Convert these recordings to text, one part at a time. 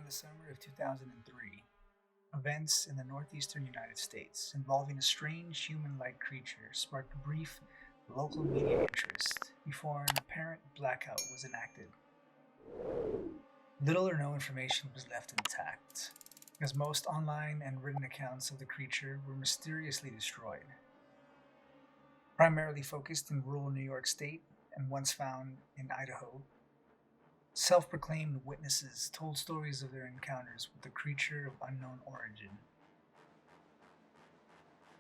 the summer of 2003, events in the northeastern United States involving a strange human like creature sparked brief local media interest before an apparent blackout was enacted. Little or no information was left intact, as most online and written accounts of the creature were mysteriously destroyed. Primarily focused in rural New York State and once found in Idaho, self proclaimed witnesses told stories of their encounters with a creature of unknown origin.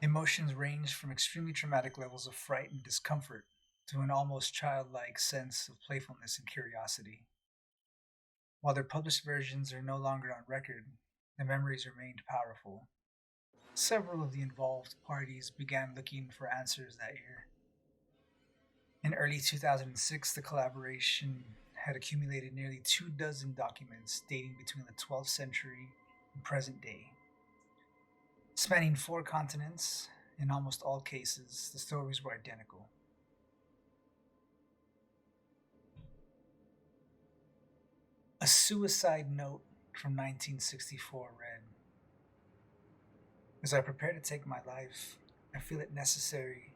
Emotions ranged from extremely traumatic levels of fright and discomfort to an almost childlike sense of playfulness and curiosity. While their published versions are no longer on record, the memories remained powerful. Several of the involved parties began looking for answers that year. In early 2006, the collaboration had accumulated nearly 2 dozen documents dating between the 12th century and present day. Spanning 4 continents, in almost all cases, the stories were identical. A suicide note from 1964 read, "As I prepare to take my life, I feel it necessary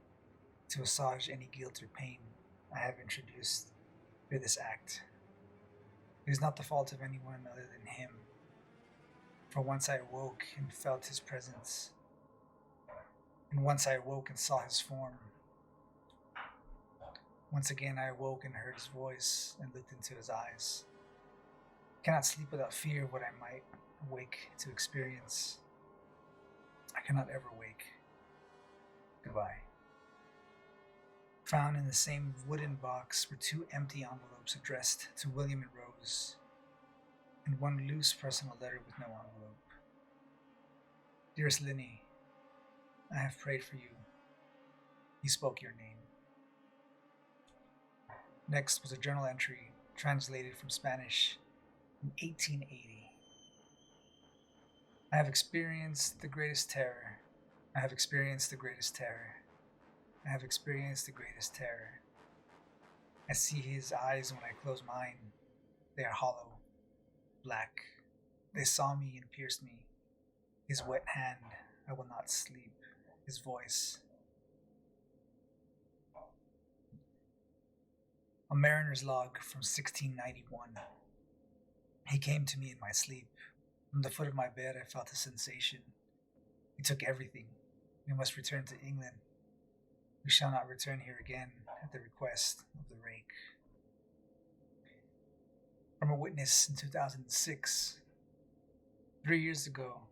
to assuage any guilt or pain I have introduced through this act. It is not the fault of anyone other than him, for once I awoke and felt his presence, and once I awoke and saw his form. Once again I awoke and heard his voice and looked into his eyes. I cannot sleep without fear of what I might awake to experience. I cannot ever wake. Goodbye." Found in the same wooden box were 2 empty envelopes addressed to William and Rose, and one loose personal letter with no envelope. "Dearest Linny, I have prayed for you. He spoke your name." Next was a journal entry translated from Spanish in 1880. "I have experienced the greatest terror. I have experienced the greatest terror. I have experienced the greatest terror. I see his eyes when I close mine. They are hollow, black. They saw me and pierced me. His wet hand, I will not sleep. His voice." A mariner's log from 1691. "He came to me in my sleep. From the foot of my bed I felt a sensation. He took everything. We must return to England. We shall not return here again at the request of the Rake." From a witness in 2006. 3 years ago,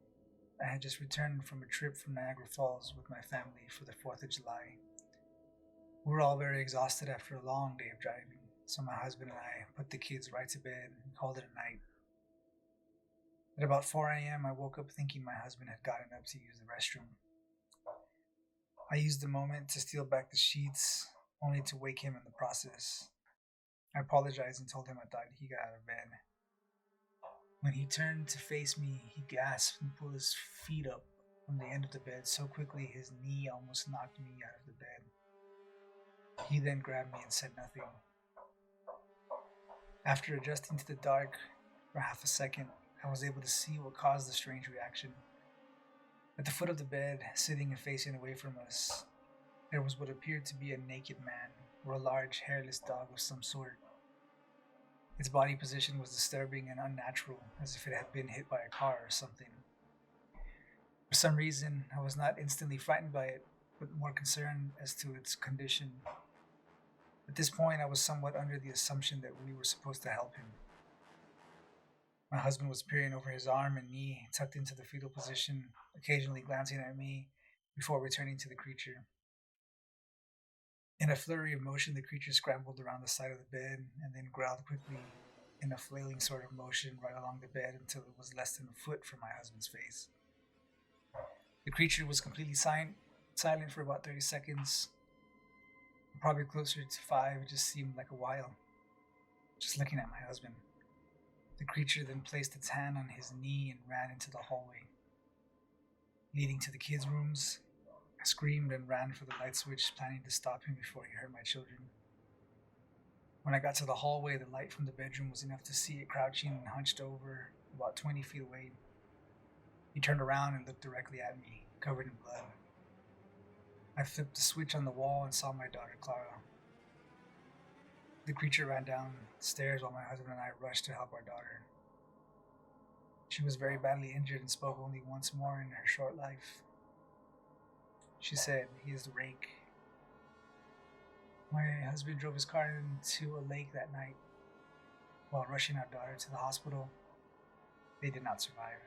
I had just returned from a trip from Niagara Falls with my family for the 4th of July. We were all very exhausted after a long day of driving, so my husband and I put the kids right to bed and called it a night. At about 4 a.m., I woke up thinking my husband had gotten up to use the restroom. I used the moment to steal back the sheets, only to wake him in the process. I apologized and told him I thought he got out of bed. When he turned to face me, he gasped and pulled his feet up from the end of the bed so quickly his knee almost knocked me out of the bed. He then grabbed me and said nothing. After adjusting to the dark for half a second, I was able to see what caused the strange reaction. At the foot of the bed, sitting and facing away from us, there was what appeared to be a naked man or a large hairless dog of some sort. Its body position was disturbing and unnatural, as if it had been hit by a car or something. For some reason, I was not instantly frightened by it, but more concerned as to its condition. At this point, I was somewhat under the assumption that we were supposed to help him. My husband was peering over his arm and knee, tucked into the fetal position, occasionally glancing at me before returning to the creature. In a flurry of motion, the creature scrambled around the side of the bed and then growled quickly in a flailing sort of motion right along the bed until it was less than a foot from my husband's face. The creature was completely silent for about 30 seconds, probably closer to 5. It just seemed like a while, just looking at my husband. The creature then placed its hand on his knee and ran into the hallway leading to the kids' rooms. I screamed and ran for the light switch, planning to stop him before he hurt my children. When I got to the hallway, the light from the bedroom was enough to see it crouching and hunched over about 20 feet away. He turned around and looked directly at me, covered in blood. I flipped the switch on the wall and saw my daughter, Clara. The creature ran down the stairs while my husband and I rushed to help our daughter. She was very badly injured and spoke only once more in her short life. She said, "He is the Rake." My husband drove his car into a lake that night. While rushing our daughter to the hospital, they did not survive.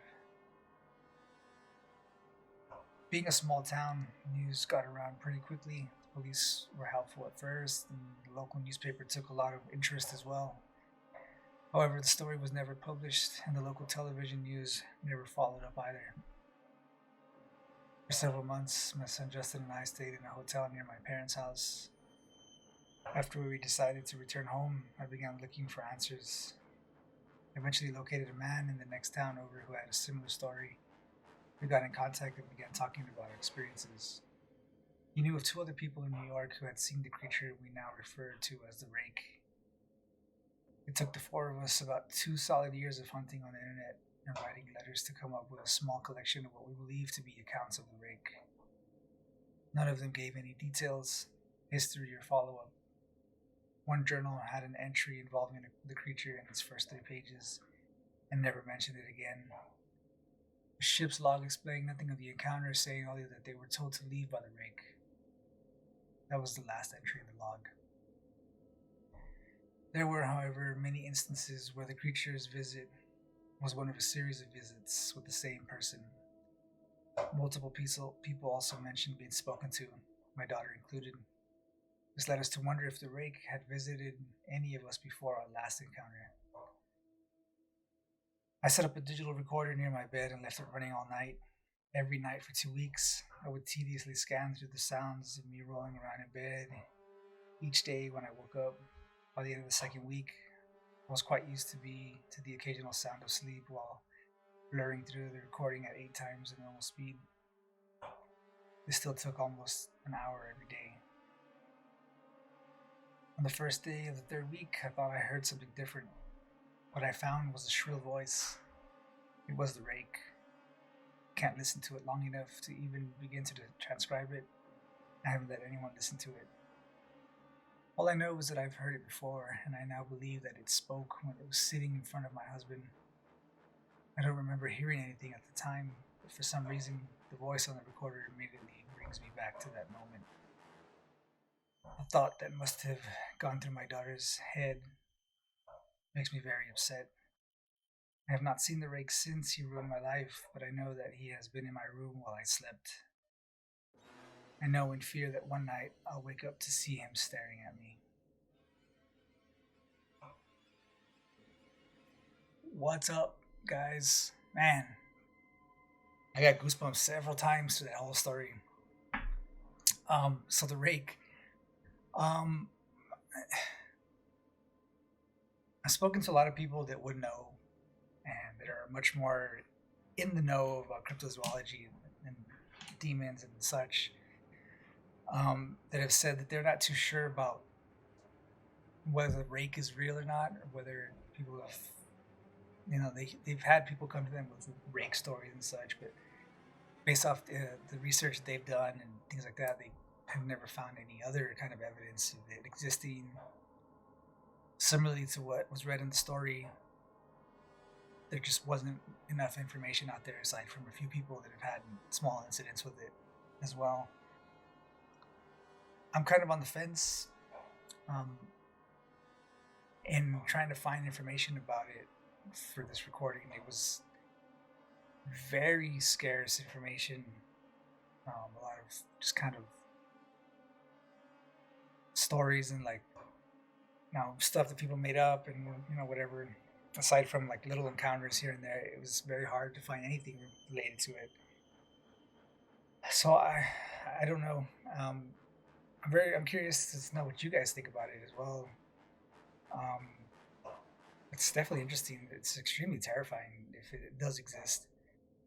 Being a small town, news got around pretty quickly. The police were helpful at first, and the local newspaper took a lot of interest as well. However, the story was never published, and the local television news never followed up either. For several months, my son Justin and I stayed in a hotel near my parents' house. After we decided to return home, I began looking for answers. I eventually located a man in the next town over who had a similar story. We got in contact and began talking about our experiences. He knew of two other people in New York who had seen the creature we now refer to as the Rake. It took the four of us about 2 solid years of hunting on the internet and writing letters to come up with a small collection of what we believe to be accounts of the Rake. None of them gave any details, history, or follow-up. One journal had an entry involving the creature in its first 3 pages and never mentioned it again. The ship's log explained nothing of the encounter, saying only that they were told to leave by the Rake. That was the last entry in the log. There were, however, many instances where the creature's visit was one of a series of visits with the same person. Multiple people also mentioned being spoken to, my daughter included. This led us to wonder if the Rake had visited any of us before our last encounter. I set up a digital recorder near my bed and left it running all night. Every night for 2 weeks, I would tediously scan through the sounds of me rolling around in bed. Each day when I woke up, by the end of the second week, I was quite used to the occasional sound of sleep while blurring through the recording at 8 times the normal speed. This still took almost an hour every day. On the first day of the 3rd week, I thought I heard something different. What I found was a shrill voice. It was the Rake. Can't listen to it long enough to even begin to transcribe it. I haven't let anyone listen to it. All I know is that I've heard it before, and I now believe that it spoke when it was sitting in front of my husband. I don't remember hearing anything at the time, but for some reason, the voice on the recorder immediately brings me back to that moment. A thought that must have gone through my daughter's head makes me very upset. I have not seen the Rake since he ruined my life, but I know that he has been in my room while I slept. I know in fear that one night I'll wake up to see him staring at me. What's up, guys? Man, I got goosebumps several times through that whole story. So the Rake. I've spoken to a lot of people that would know and that are much more in the know about cryptozoology and demons and such, that have said that they're not too sure about whether the Rake is real or not, or whether people have, they've had people come to them with Rake stories and such, but based off the research that they've done and things like that, they have never found any other kind of evidence of it existing. Similarly to what was read in the story, there just wasn't enough information out there aside from a few people that have had small incidents with it as well. I'm kind of on the fence in trying to find information about it for this recording. It was very scarce information, a lot of just kind of stories and stuff that people made up and whatever. Aside from little encounters here and there, it was very hard to find anything related to it. So I don't know. I'm curious to know what you guys think about it as well. It's definitely interesting. It's extremely terrifying if it does exist,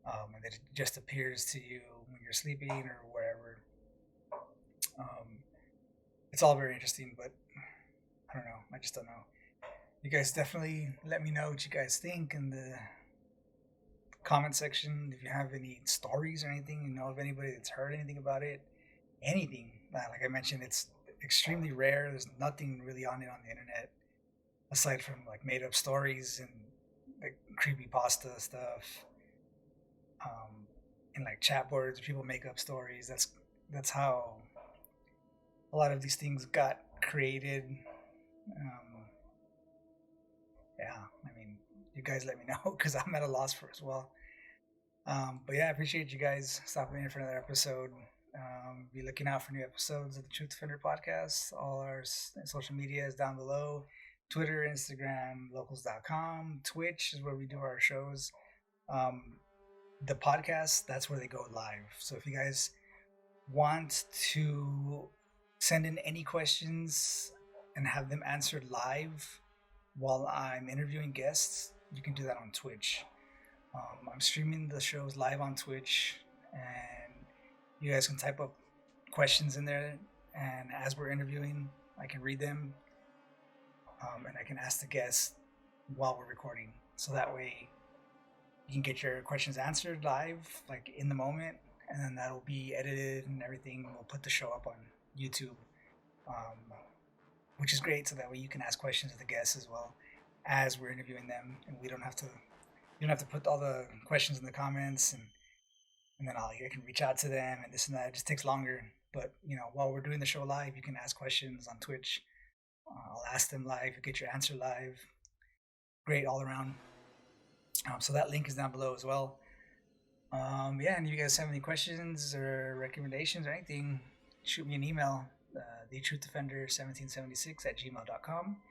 and that it just appears to you when you're sleeping or wherever. It's all very interesting, but I don't know. I just don't know. You guys definitely let me know what you guys think in the comment section if you have any stories or anything. You know of anybody that's heard anything about it, anything. Like I mentioned, it's extremely rare. There's nothing really on it on the internet aside from like made up stories and like creepy pasta stuff, and like chat boards. People make up stories. That's how a lot of these things got created. Um, yeah, I mean, you guys let me know because I'm at a loss for as well. But yeah, I appreciate you guys stopping in for another episode. Be looking out for new episodes of the Truth Defender podcast. All our social media is down below. Twitter, Instagram, locals.com. Twitch is where we do our shows. The podcast, that's where they go live. So if you guys want to send in any questions and have them answered live while I'm interviewing guests, you can do that on Twitch. I'm streaming the shows live on Twitch, and you guys can type up questions in there, and as we're interviewing, I can read them, and I can ask the guests while we're recording. So that way you can get your questions answered live, like in the moment, and then that'll be edited and everything. We'll put the show up on YouTube, which is great. So that way you can ask questions of the guests as well as we're interviewing them, and you don't have to put all the questions in the comments, and then I can reach out to them and this and that. It just takes longer. But while we're doing the show live, you can ask questions on Twitch. I'll ask them live. You get your answer live. Great all around. So that link is down below as well. Yeah, and if you guys have any questions or recommendations or anything, shoot me an email, thetruthDefender1776@gmail.com.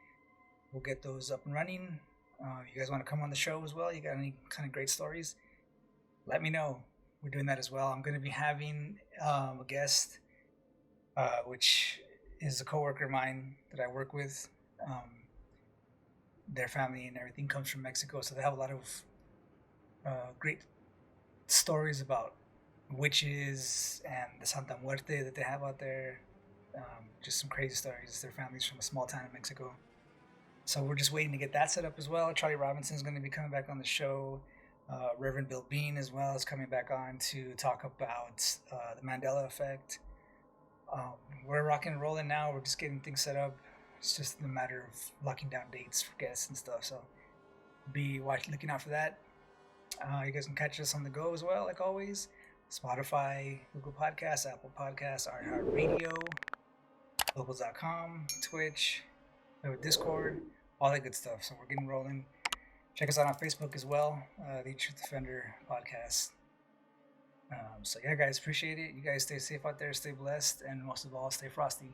We'll get those up and running. If you guys want to come on the show as well, you got any kind of great stories, let me know. We're doing that as well. I'm going to be having a guest, which is a coworker of mine that I work with. Their family and everything comes from Mexico, so they have a lot of great stories about witches and the Santa Muerte that they have out there. Just some crazy stories. Their family's from a small town in Mexico. So we're just waiting to get that set up as well. Charlie Robinson's going to be coming back on the show. Reverend Bill Bean as well is coming back on to talk about the Mandela effect. We're rocking and rolling now. We're just getting things set up. It's just a matter of locking down dates for guests and stuff. So be looking out for that. You guys can catch us on the go as well, like always. Spotify, Google Podcasts, Apple Podcasts, iHeartRadio, locals.com, Twitch, Discord, all that good stuff. So we're getting rolling. Check us out on Facebook as well, the Truth Defender podcast. So yeah, guys, appreciate it. You guys stay safe out there, stay blessed, and most of all, stay frosty.